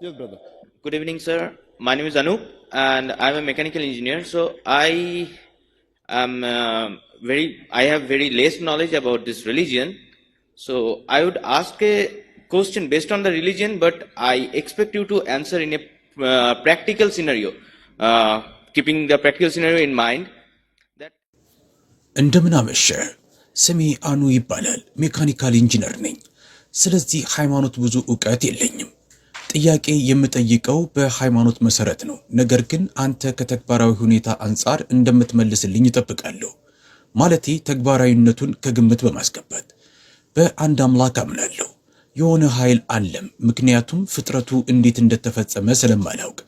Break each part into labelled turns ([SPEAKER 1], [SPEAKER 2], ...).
[SPEAKER 1] Yes, brother.
[SPEAKER 2] Good evening, sir. My name is Anup, and I'm a mechanical engineer. So I am I have very less knowledge about this religion. So I would ask a question based on the religion, but I expect you to answer in a practical scenario, keeping the practical scenario in mind. That
[SPEAKER 3] እንደምን አመሸ። ስሜ አኑ ይባላል። ሜካኒካል ኢንጂነር ነኝ። ስለዚህ ሃይማኖት ብዙ ዕውቀት የለኝም። ጥያቄ የምጠይቀው በሃይማኖት መሰረት ነው። ነገር ግን አንተ ከተግባራዊ ሁኔታ አንጻር እንደምትመልስልኝ እጠብቃለሁ። ማለቴ ተግባራዊነቱን ከግምት በማስገባት በአንድ አምላክ አምናለሁ። የሆነ ኃይል አለም፣ ምክንያቱም ፍጥረቱ እንዴት እንደተፈጸመ ስለማላውቅ።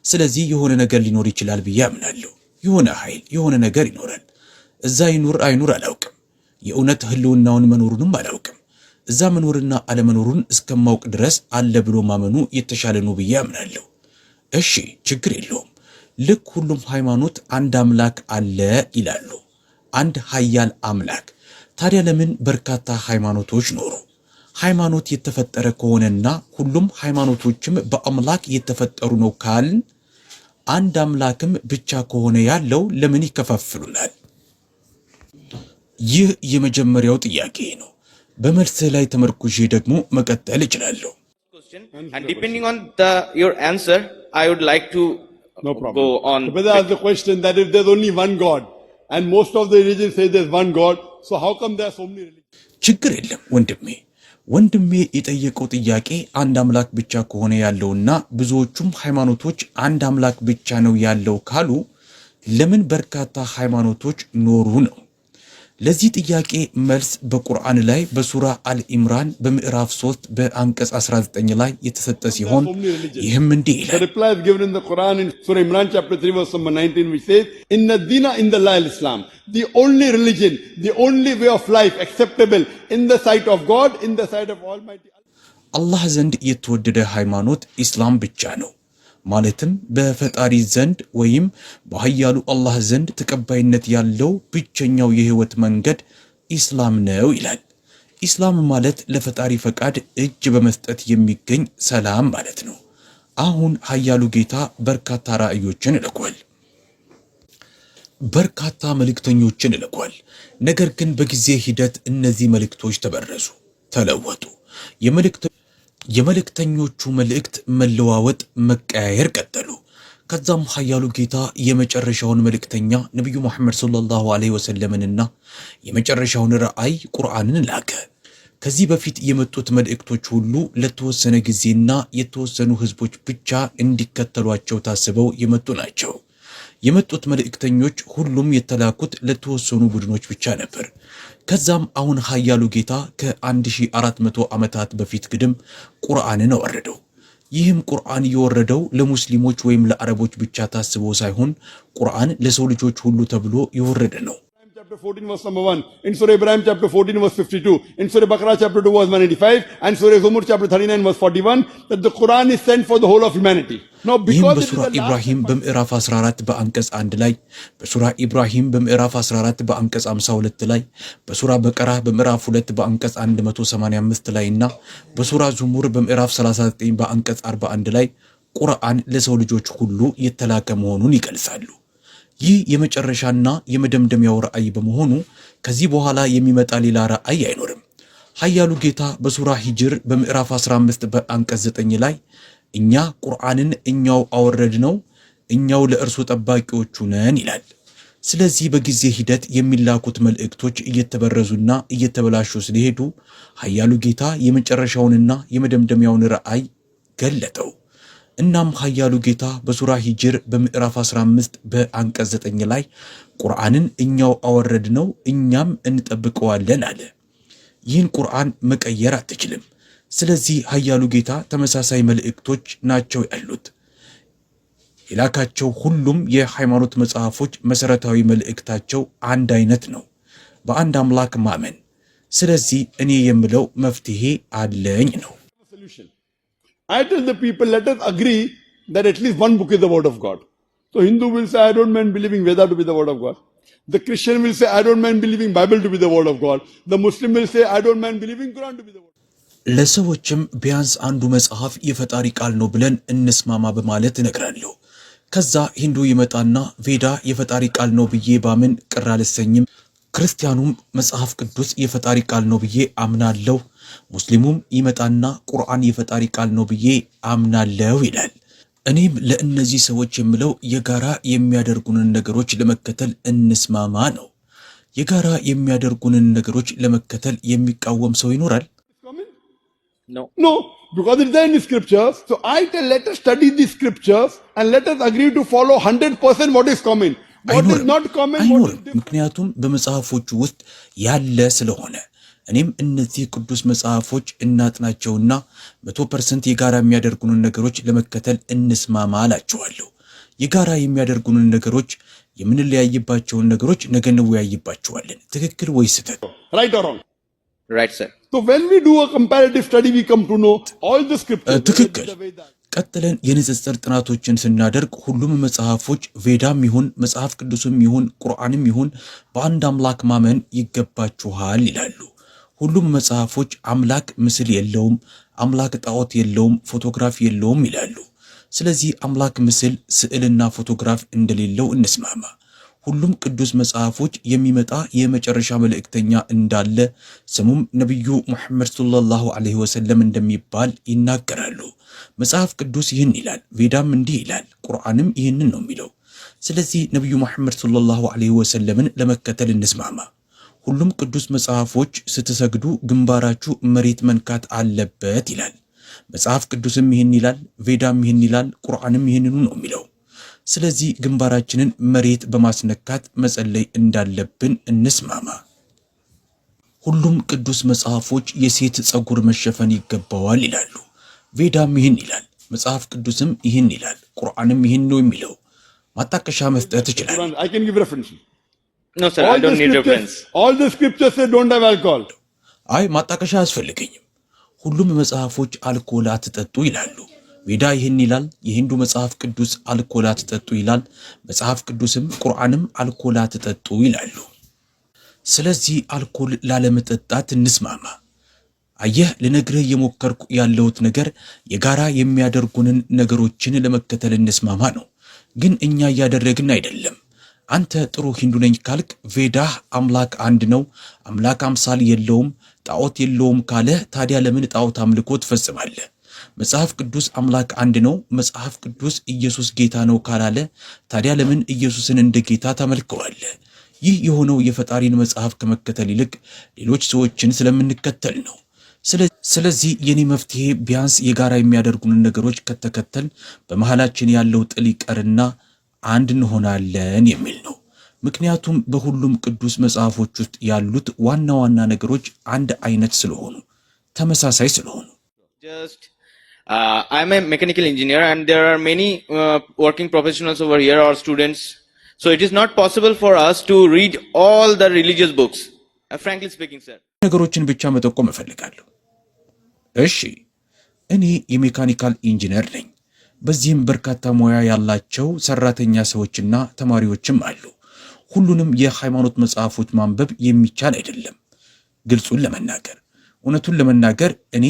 [SPEAKER 3] ስለዚህ የሆነ ነገር ሊኖር ይችላል ብዬ አምናለሁ። የሆነ ኃይል፣ የሆነ ነገር ይኖራል። እዛ ይኑር አይኑር አላውቅም። የእውነት ህልውናውን መኖሩንም አላውቅም። እዛ መኖርና አለመኖሩን እስከማውቅ ድረስ አለ ብሎ ማመኑ የተሻለ ነው ብዬ አምናለሁ። እሺ፣ ችግር የለውም። ልክ ሁሉም ሃይማኖት አንድ አምላክ አለ ይላሉ፣ አንድ ኃያል አምላክ። ታዲያ ለምን በርካታ ሃይማኖቶች ኖሩ? ሃይማኖት የተፈጠረ ከሆነና ሁሉም ሃይማኖቶችም በአምላክ የተፈጠሩ ነው ካልን አንድ አምላክም ብቻ ከሆነ ያለው ለምን ይከፋፍሉናል? ይህ የመጀመሪያው ጥያቄ ነው። በመልስህ ላይ ተመርኩዤ ደግሞ መቀጠል እችላለሁ።
[SPEAKER 2] and depending on your answer, I would like to go on.
[SPEAKER 1] The brother asked the question that if there's only one God, and most of the religions say there's one God, so how come there are so many religions?
[SPEAKER 3] ችግር የለም ወንድሜ የጠየቀው ጥያቄ አንድ አምላክ ብቻ ከሆነ ያለውና ብዙዎቹም ሃይማኖቶች አንድ አምላክ ብቻ ነው ያለው ካሉ ለምን በርካታ ሃይማኖቶች ኖሩ ነው። ለዚህ ጥያቄ መልስ በቁርአን ላይ በሱራ አልኢምራን በምዕራፍ 3 በአንቀጽ 19 ላይ የተሰጠ ሲሆን ይህም እንዲህ ይላል።
[SPEAKER 1] The reply is given in the Quran in Surah Imran chapter 3 verse number 19, which says, "Inna dina inda Allah al-Islam." The only religion, the only way of life acceptable in the sight of God, in the sight of Almighty Allah.
[SPEAKER 3] አላህ ዘንድ የተወደደ ሃይማኖት ኢስላም ብቻ ነው። ማለትም በፈጣሪ ዘንድ ወይም በኃያሉ አላህ ዘንድ ተቀባይነት ያለው ብቸኛው የህይወት መንገድ ኢስላም ነው ይላል። ኢስላም ማለት ለፈጣሪ ፈቃድ እጅ በመስጠት የሚገኝ ሰላም ማለት ነው። አሁን ኃያሉ ጌታ በርካታ ራእዮችን ልኳል፣ በርካታ መልእክተኞችን ልኳል። ነገር ግን በጊዜ ሂደት እነዚህ መልእክቶች ተበረዙ፣ ተለወጡ። የመልእክተኞቹ መልእክት መለዋወጥ፣ መቀያየር ቀጠሉ። ከዛም ኃያሉ ጌታ የመጨረሻውን መልእክተኛ ነቢዩ መሐመድ ሰለላሁ ዐለይሂ ወሰለምንና የመጨረሻውን ራእይ ቁርአንን ላከ። ከዚህ በፊት የመጡት መልእክቶች ሁሉ ለተወሰነ ጊዜና የተወሰኑ ህዝቦች ብቻ እንዲከተሏቸው ታስበው የመጡ ናቸው። የመጡት መልእክተኞች ሁሉም የተላኩት ለተወሰኑ ቡድኖች ብቻ ነበር። ከዛም አሁን ኃያሉ ጌታ ከ1400 ዓመታት በፊት ግድም ቁርአንን አወረደው። ይህም ቁርአን የወረደው ለሙስሊሞች ወይም ለአረቦች ብቻ ታስቦ ሳይሆን ቁርአን ለሰው ልጆች ሁሉ ተብሎ የወረደ ነው።
[SPEAKER 1] Chapter 14 verse number 1, in Surah Ibrahim chapter 14 verse 52, in Surah Baqarah chapter 2 verse 185, and Surah Zumur chapter 39 verse 41, that the Quran is sent for the whole of humanity. Now because
[SPEAKER 3] በሱራ ኢብራሂም በምዕራፍ 14 በአንቀጽ 1 ላይ፣ በሱራ ኢብራሂም በምዕራፍ 14 በአንቀጽ 52 ላይ፣ በሱራ በቀራ በምዕራፍ 2 በአንቀጽ 185 ላይ እና በሱራ ዙሙር በምዕራፍ 39 በአንቀጽ 41 ላይ ቁርአን ለሰው ልጆች ሁሉ የተላከ መሆኑን ይገልጻሉ። ይህ የመጨረሻና የመደምደሚያው ራእይ በመሆኑ ከዚህ በኋላ የሚመጣ ሌላ ራእይ አይኖርም። ኃያሉ ጌታ በሱራ ሂጅር በምዕራፍ 15 በአንቀጽ 9 ላይ እኛ ቁርአንን እኛው አወረድነው፣ እኛው ለእርሱ ጠባቂዎቹ ነን ይላል። ስለዚህ በጊዜ ሂደት የሚላኩት መልእክቶች እየተበረዙና እየተበላሹ ስለሄዱ ኃያሉ ጌታ የመጨረሻውንና የመደምደሚያውን ራእይ ገለጠው። እናም ኃያሉ ጌታ በሱራ ሂጅር በምዕራፍ 15 በአንቀጽ 9 ላይ ቁርአንን እኛው አወረድነው፣ እኛም እንጠብቀዋለን አለ። ይህን ቁርአን መቀየር አትችልም። ስለዚህ ኃያሉ ጌታ ተመሳሳይ መልእክቶች ናቸው ያሉት። የላካቸው ሁሉም የሃይማኖት መጽሐፎች መሰረታዊ መልእክታቸው አንድ አይነት ነው፣ በአንድ አምላክ ማመን። ስለዚህ እኔ የምለው መፍትሄ አለኝ ነው።
[SPEAKER 1] I tell the people, let us agree that at least one book is the word of God. So Hindu will say, I don't mind believing Veda to be the word of God. The Christian will say, I don't mind believing Bible to be the word of God. The Muslim will say, I don't mind believing Quran to be the word of God.
[SPEAKER 3] ለሰዎችም ቢያንስ አንዱ መጽሐፍ የፈጣሪ ቃል ነው ብለን እንስማማ በማለት እነግራለሁ። ከዛ ሂንዱ ይመጣና ቬዳ የፈጣሪ ቃል ነው ብዬ ባምን ቅር አልሰኝም፣ ክርስቲያኑም መጽሐፍ ቅዱስ የፈጣሪ ቃል ነው ብዬ አምናለሁ፣ ሙስሊሙም ይመጣና ቁርአን የፈጣሪ ቃል ነው ብዬ አምናለሁ ይላል። እኔም ለእነዚህ ሰዎች የምለው የጋራ የሚያደርጉንን ነገሮች ለመከተል እንስማማ ነው። የጋራ የሚያደርጉንን ነገሮች ለመከተል የሚቃወም ሰው ይኖራል?
[SPEAKER 2] No.
[SPEAKER 1] No, because it's there in the scriptures. So I tell, let us study the scriptures and let us agree to follow 100% what is common. What is not common, what is
[SPEAKER 3] አይኖርም።
[SPEAKER 1] different.
[SPEAKER 3] ምክንያቱም በመጽሐፎቹ ውስጥ ያለ ስለሆነ እኔም እነዚህ ቅዱስ መጽሐፎች እናጥናቸውና 100% የጋራ የሚያደርጉንን ነገሮች ለመከተል እንስማማ አላቸዋለሁ። የጋራ የሚያደርጉንን ነገሮች፣ የምንለያይባቸውን ነገሮች ነገ እንወያይባቸዋለን። ትክክል ወይ ስህተት?
[SPEAKER 1] Right or wrong?
[SPEAKER 2] Right, sir.
[SPEAKER 1] So when we do a comparative study, we come to know all the scriptures.
[SPEAKER 3] ትክክል።
[SPEAKER 1] the Vedas.
[SPEAKER 3] ቀጥለን የንጽጽር ጥናቶችን ስናደርግ ሁሉም መጽሐፎች ቬዳም ይሁን መጽሐፍ ቅዱስም ይሁን ቁርአንም ይሁን በአንድ አምላክ ማመን ይገባችኋል ይላሉ። ሁሉም መጽሐፎች አምላክ ምስል የለውም፣ አምላክ ጣዖት የለውም፣ ፎቶግራፍ የለውም ይላሉ። ስለዚህ አምላክ ምስል፣ ስዕልና ፎቶግራፍ እንደሌለው እንስማማ። ሁሉም ቅዱስ መጽሐፎች የሚመጣ የመጨረሻ መልእክተኛ እንዳለ ስሙም ነቢዩ ሙሐመድ ሰለላሁ ዐለይሂ ወሰለም እንደሚባል ይናገራሉ። መጽሐፍ ቅዱስ ይህን ይላል፣ ቬዳም እንዲህ ይላል፣ ቁርአንም ይህንን ነው የሚለው። ስለዚህ ነቢዩ ሙሐመድ ሰለላሁ ዐለይሂ ወሰለምን ለመከተል እንስማማ። ሁሉም ቅዱስ መጽሐፎች ስትሰግዱ ግንባራችሁ መሬት መንካት አለበት ይላል። መጽሐፍ ቅዱስም ይህን ይላል፣ ቬዳም ይህን ይላል፣ ቁርአንም ይህንኑ ነው የሚለው። ስለዚህ ግንባራችንን መሬት በማስነካት መጸለይ እንዳለብን እንስማማ። ሁሉም ቅዱስ መጽሐፎች የሴት ጸጉር መሸፈን ይገባዋል ይላሉ። ቬዳም ይህን ይላል፣ መጽሐፍ ቅዱስም ይህን ይላል፣ ቁርአንም ይህን ነው የሚለው። ማጣቀሻ መስጠት ይችላል።
[SPEAKER 1] I can give references.
[SPEAKER 2] No, sir, I don't need reference.
[SPEAKER 1] All the scriptures say don't have alcohol.
[SPEAKER 3] አይ ማጣቀሻ አያስፈልገኝም፣ ሁሉም መጽሐፎች አልኮል አትጠጡ ይላሉ። ቬዳ ይህን ይላል፣ የሂንዱ መጽሐፍ ቅዱስ አልኮል አትጠጡ ይላል፣ መጽሐፍ ቅዱስም ቁርአንም አልኮል አትጠጡ ይላሉ። ስለዚህ አልኮል ላለመጠጣት እንስማማ። አየህ፣ ልነግርህ የሞከርኩ ያለሁት ነገር የጋራ የሚያደርጉንን ነገሮችን ለመከተል እንስማማ ነው። ግን እኛ እያደረግን አይደለም። አንተ ጥሩ ሂንዱ ነኝ ካልክ ቬዳህ አምላክ አንድ ነው፣ አምላክ አምሳል የለውም፣ ጣዖት የለውም ካለ ታዲያ ለምን ጣዖት አምልኮ ትፈጽማለህ? መጽሐፍ ቅዱስ አምላክ አንድ ነው፣ መጽሐፍ ቅዱስ ኢየሱስ ጌታ ነው ካላለ ታዲያ ለምን ኢየሱስን እንደ ጌታ ታመልከዋለህ? ይህ የሆነው የፈጣሪን መጽሐፍ ከመከተል ይልቅ ሌሎች ሰዎችን ስለምንከተል ነው። ስለዚህ የኔ መፍትሄ ቢያንስ የጋራ የሚያደርጉንን ነገሮች ከተከተል በመሃላችን ያለው ጥል ይቀርና አንድ እንሆናለን የሚል ነው። ምክንያቱም በሁሉም ቅዱስ መጽሐፎች ውስጥ ያሉት ዋና ዋና ነገሮች አንድ አይነት ስለሆኑ፣ ተመሳሳይ ስለሆኑ።
[SPEAKER 2] I'm a mechanical engineer and there are many working professionals over here or students. So it is not possible for us to read all the religious books. Frankly speaking, sir.
[SPEAKER 3] ነገሮችን ብቻ መጠቆም እፈልጋለሁ። እሺ፣ እኔ የሜካኒካል ኢንጂነር ነኝ። በዚህም በርካታ ሙያ ያላቸው ሰራተኛ ሰዎችና ተማሪዎችም አሉ። ሁሉንም የሃይማኖት መጽሐፎች ማንበብ የሚቻል አይደለም። ግልጹን ለመናገር እውነቱን ለመናገር እኔ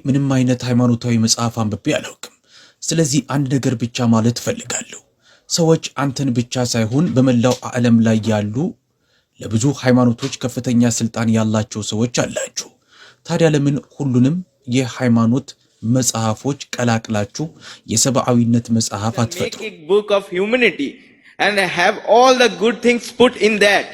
[SPEAKER 3] ምንም አይነት ሃይማኖታዊ መጽሐፍ አንብቤ አላውቅም። ስለዚህ አንድ ነገር ብቻ ማለት እፈልጋለሁ። ሰዎች አንተን ብቻ ሳይሆን በመላው ዓለም ላይ ያሉ ለብዙ ሃይማኖቶች ከፍተኛ ስልጣን ያላቸው ሰዎች አላችሁ። ታዲያ ለምን ሁሉንም የሃይማኖት መጽሐፎች ቀላቅላችሁ የሰብአዊነት መጽሐፍ አትፈጥሩ?
[SPEAKER 2] Make a book of humanity and have all the good things put in that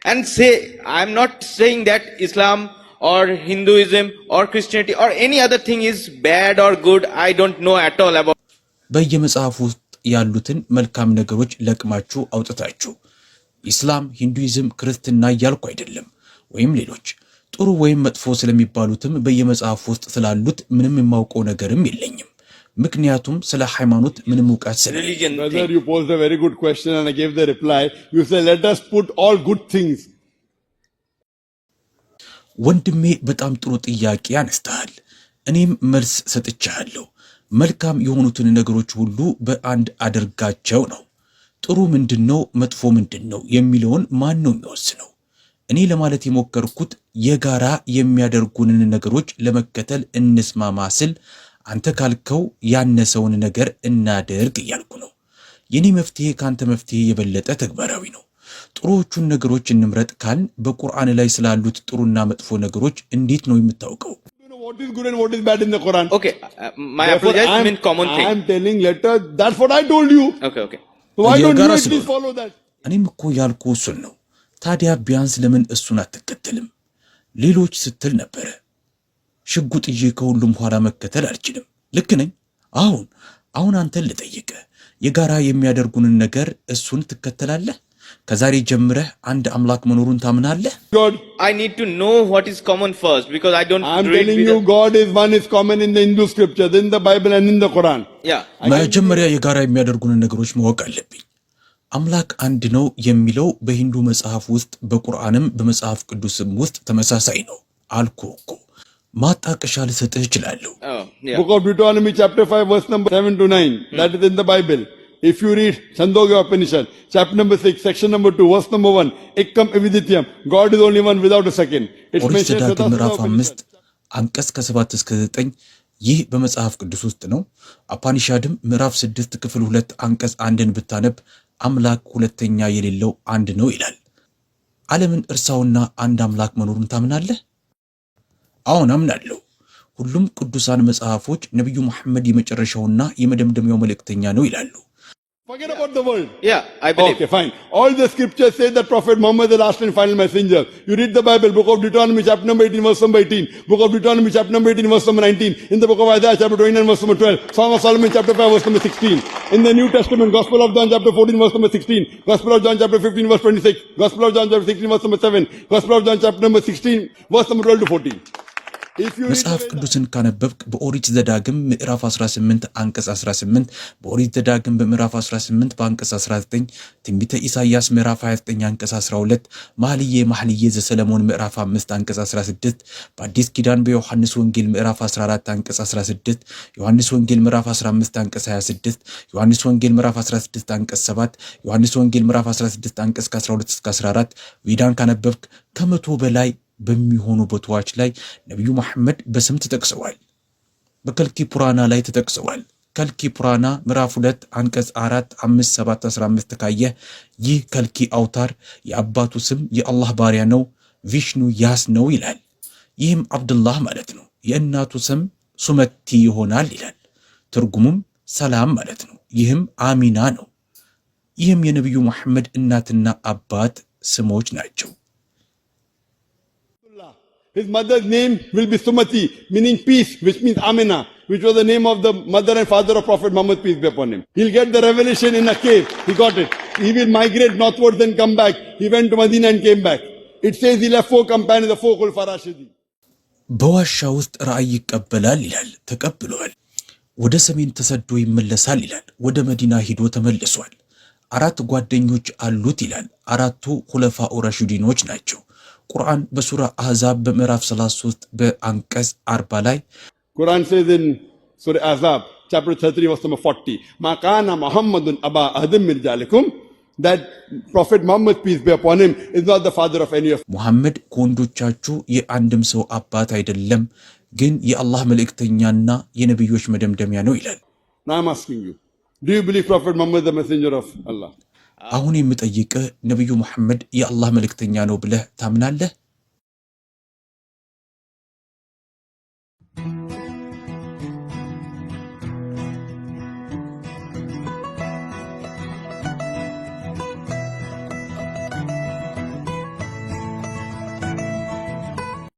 [SPEAKER 2] and say, I'm not saying that Islam or Hinduism or Christianity or any other thing is bad or good. I don't know at all about.
[SPEAKER 3] በየመጽሐፉ ውስጥ ያሉትን መልካም ነገሮች ለቅማችሁ አውጥታችሁ ኢስላም፣ ሂንዱይዝም፣ ክርስትና እያልኩ አይደለም፣ ወይም ሌሎች ጥሩ ወይም መጥፎ ስለሚባሉትም በየመጽሐፉ ውስጥ ስላሉት ምንም የማውቀው ነገርም የለኝም። ምክንያቱም ስለ ሃይማኖት ምንም ዕውቀት ስለሌለኝ።
[SPEAKER 1] Brother, you posed a very good question and I gave the reply. You said, let us put all good things.
[SPEAKER 3] ወንድሜ በጣም ጥሩ ጥያቄ አነስተሃል። እኔም መልስ ሰጥቻለሁ። መልካም የሆኑትን ነገሮች ሁሉ በአንድ አድርጋቸው ነው። ጥሩ ምንድነው፣ መጥፎ ምንድነው የሚለውን ማን ነው የሚወስነው? እኔ ለማለት የሞከርኩት የጋራ የሚያደርጉንን ነገሮች ለመከተል እንስማማ ስል አንተ ካልከው ያነሰውን ነገር እናደርግ እያልኩ ነው። የኔ መፍትሄ ካንተ መፍትሄ የበለጠ ተግባራዊ ነው። ጥሩዎቹን ነገሮች እንምረጥ ካልን በቁርአን ላይ ስላሉት ጥሩና መጥፎ ነገሮች እንዴት ነው የምታውቀው?
[SPEAKER 1] What is good and what is bad in the Quran?
[SPEAKER 2] Okay, my apologies mean common thing.
[SPEAKER 1] I am telling letter, that's what I told you.
[SPEAKER 2] Okay.
[SPEAKER 1] So why don't
[SPEAKER 3] የጋራ
[SPEAKER 1] you at
[SPEAKER 3] ስለሆነ
[SPEAKER 1] least follow that?
[SPEAKER 3] እኔም እኮ ያልኩ እሱን ነው። ታዲያ ቢያንስ ለምን እሱን አትከተልም? ሌሎች ስትል ነበረ። ሽጉጥ ይዤ ከሁሉም ኋላ መከተል አልችልም። ልክ ነኝ? አሁን አንተን ልጠይቀ የጋራ የሚያደርጉንን ነገር እሱን ትከተላለህ? ከዛሬ ጀምረህ አንድ አምላክ መኖሩን ታምናለህ?
[SPEAKER 1] God,
[SPEAKER 2] I need to know what is common first because I don't
[SPEAKER 1] I am
[SPEAKER 2] read
[SPEAKER 1] telling
[SPEAKER 2] with
[SPEAKER 1] you, God is one is common in the Hindu scriptures, in the Bible and in the Quran.
[SPEAKER 2] Yeah.
[SPEAKER 3] መጀመሪያ የጋራ የሚያደርጉንን ነገሮች ማወቅ አለብኝ። አምላክ አንድ ነው የሚለው በሂንዱ መጽሐፍ ውስጥ በቁርአንም በመጽሐፍ ቅዱስም ውስጥ ተመሳሳይ ነው አልኩ እኮ። ማጣቀሻ ልሰጥህ እችላለሁ።
[SPEAKER 2] Oh, yeah.
[SPEAKER 1] Book of Deuteronomy chapter 5 verse number 7 to 9. That is in the Bible. If you read Chandogya Upanishad, chapter number 6, section number 2, verse number 1, Ekkam Evidityam, God is only one without a second. It's
[SPEAKER 3] ኦሪት
[SPEAKER 1] mentioned
[SPEAKER 3] ዘዳግም
[SPEAKER 1] Shvetasvatara
[SPEAKER 3] ምዕራፍ
[SPEAKER 1] Upanishad.
[SPEAKER 3] 5 አንቀጽ ከ7 እስከ 9 ይህ በመጽሐፍ ቅዱስ ውስጥ ነው። አፓኒሻድም ምዕራፍ 6 ክፍል 2 አንቀጽ 1ን ብታነብ አምላክ ሁለተኛ የሌለው አንድ ነው ይላል። ዓለምን እርሳውና አንድ አምላክ መኖሩን ታምናለህ? አዎን አምናለሁ። ሁሉም ቅዱሳን መጽሐፎች ነብዩ መሐመድ የመጨረሻውና የመደምደሚያው መልእክተኛ ነው ይላሉ።
[SPEAKER 1] Forget about the world.
[SPEAKER 2] Yeah, I believe.
[SPEAKER 1] Okay, fine. All the scriptures say that Prophet Muhammad is the last and final messenger. You read the Bible, book of Deuteronomy chapter number 18 verse number 18, book of Deuteronomy chapter number 18 verse number 19, in the book of Isaiah chapter 29 verse number 12, Song of Solomon chapter 5 verse number 16, in the New Testament, Gospel of John chapter 14 verse number 16, Gospel of John chapter 15 verse 26, Gospel of John chapter 16 verse number 7, Gospel of John chapter number 16 verse number 12 to 14.
[SPEAKER 3] መጽሐፍ ቅዱስን ካነበብክ በኦሪት ዘዳግም ምዕራፍ 18 አንቀጽ 18፣ በኦሪት ዘዳግም በምዕራፍ 18 በአንቀጽ 19፣ ትንቢተ ኢሳይያስ ምዕራፍ 29 አንቀጽ 12፣ መኃልየ ዘሰለሞን ምዕራፍ 5 አንቀጽ 16፣ በአዲስ ኪዳን በዮሐንስ ወንጌል ምዕራፍ 14 አንቀጽ 16፣ ዮሐንስ ወንጌል ምዕራፍ 15 አንቀጽ 26፣ ዮሐንስ ወንጌል ምዕራፍ 16 አንቀጽ 7፣ ዮሐንስ ወንጌል ምዕራፍ 16 አንቀጽ 12 እስከ 14 ዊዳን ካነበብክ ከመቶ በላይ በሚሆኑ ቦታዎች ላይ ነብዩ መሐመድ በስም ተጠቅሰዋል። በከልኪ ፑራና ላይ ተጠቅሰዋል። ከልኪ ፑራና ምዕራፍ 2 አንቀጽ 4፣ 5፣ 7፣ 15 ካየ ይህ ከልኪ አውታር የአባቱ ስም የአላህ ባሪያ ነው፣ ቪሽኑ ያስ ነው ይላል። ይህም አብዱላህ ማለት ነው። የእናቱ ስም ሱመቲ ይሆናል ይላል። ትርጉሙም ሰላም ማለት ነው። ይህም አሚና ነው። ይህም የነብዩ መሐመድ እናትና አባት ስሞች ናቸው።
[SPEAKER 1] His mother's name will be Sumati, meaning peace, which means Amina, which was the name of the mother and father of Prophet Muhammad, peace be upon him. He'll get the revelation in a cave. He got it. He will migrate northwards and come back. He went to Medina and came back. It says he left 4 companions, the 4 Khulafar Rashidin.
[SPEAKER 3] በዋሻ ውስጥ ራእይ ይቀበላል ይላል። ተቀብሏል። ወደ ሰሜን ተሰዶ ይመለሳል ይላል። ወደ መዲና ሂዶ ተመልሷል። 4 ጓደኞች አሉት ይላል። 4ቱ ኹለፋኡ ረሺዲኖች ናቸው። ቁርአን በሱራ አህዛብ በምዕራፍ 33 በአንቀጽ 40 ላይ
[SPEAKER 1] Quran says in Surah Ahzab chapter 33 verse number 40, Ma kana Muhammadun aba ahadin min rijalikum, that Prophet Muhammad, peace be upon him, is not the father of any of you.
[SPEAKER 3] ሙሐመድ ከወንዶቻችሁ የአንድም ሰው አባት አይደለም፣ ግን የአላህ መልእክተኛና የነብዮች መደምደሚያ ነው ይላል።
[SPEAKER 1] Now I'm asking you, do you believe Prophet Muhammad is the messenger of Allah?
[SPEAKER 3] አሁን የምጠይቅህ ነብዩ መሐመድ የአላህ መልእክተኛ ነው ብለህ ታምናለህ?